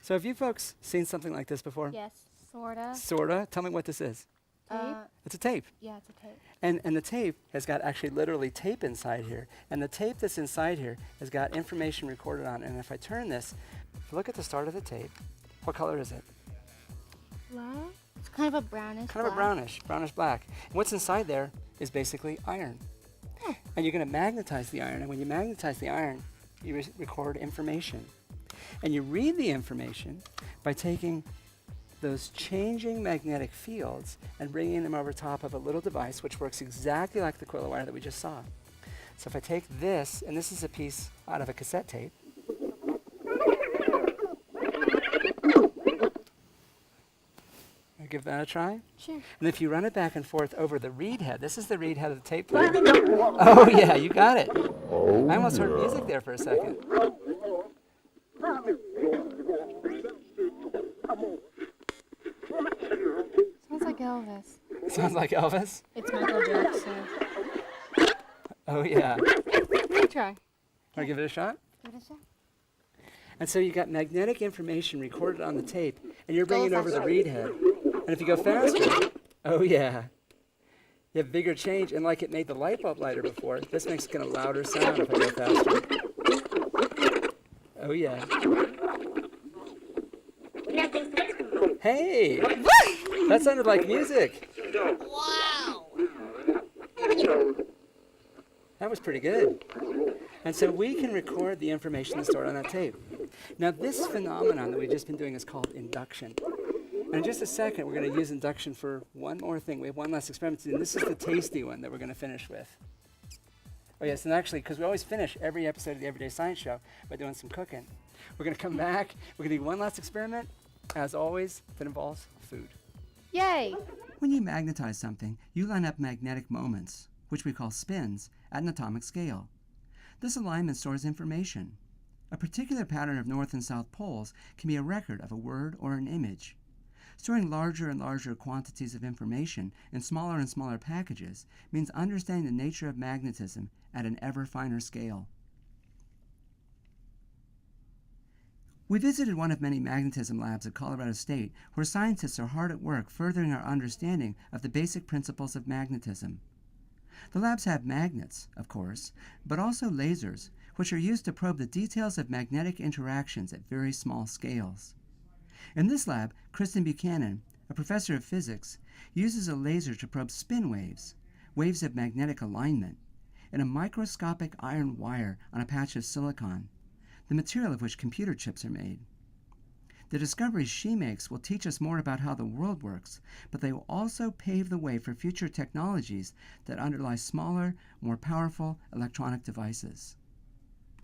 So have you folks seen something like this before? Yes. Sorta. Sorta. Tell me what this is. Tape? It's a tape. Yeah, it's a tape. And the tape has got actually literally tape inside here. And the tape that's inside here has got information recorded on it. And if I turn this, if you look at the start of the tape, what color is it? Black? It's kind of a brownish Kind of a brownish black. And what's inside there is basically iron. Oh. And you're going to magnetize the iron. And when you magnetize the iron, you record information. And you read the information by taking those changing magnetic fields and bringing them over top of a little device which works exactly like the coil of wire that we just saw. So if I take this, and this is a piece out of a cassette tape. I'll give that a try. Sure. And if you run it back and forth over the reed head, this is the reed head of the tape player. Oh yeah, you got it. I almost heard music there for a second. Sounds like Elvis. Sounds like Elvis? It's Michael Jackson. Oh yeah. Try. Want to give it a shot? Give it a shot. And so you got magnetic information recorded on the tape, and you're bringing Go over the faster. reed head. And if you go faster, oh yeah, you have bigger change. And like it made the light bulb lighter before, this makes it a louder sound if I go faster. Oh yeah. Hey, that sounded like music. Wow! That was pretty good. And so we can record the information that's stored on that tape. Now this phenomenon that we've just been doing is called induction. And in just a second, we're going to use induction for one more thing. We have one last experiment to do, and this is the tasty one that we're going to finish with. Oh yes, and actually, because we always finish every episode of the Everyday Science Show by doing some cooking. We're going to come back, we're going to do one last experiment, as always, that involves food. Yay! When you magnetize something, you line up magnetic moments, which we call spins, at an atomic scale. This alignment stores information. A particular pattern of north and south poles can be a record of a word or an image. Storing larger and larger quantities of information in smaller and smaller packages means understanding the nature of magnetism at an ever finer scale. We visited one of many magnetism labs at Colorado State, where scientists are hard at work furthering our understanding of the basic principles of magnetism. The labs have magnets, of course, but also lasers, which are used to probe the details of magnetic interactions at very small scales. In this lab, Kristen Buchanan, a professor of physics, uses a laser to probe spin waves, waves of magnetic alignment, in a microscopic iron wire on a patch of silicon, the material of which computer chips are made. The discoveries she makes will teach us more about how the world works, but they will also pave the way for future technologies that underlie smaller, more powerful electronic devices.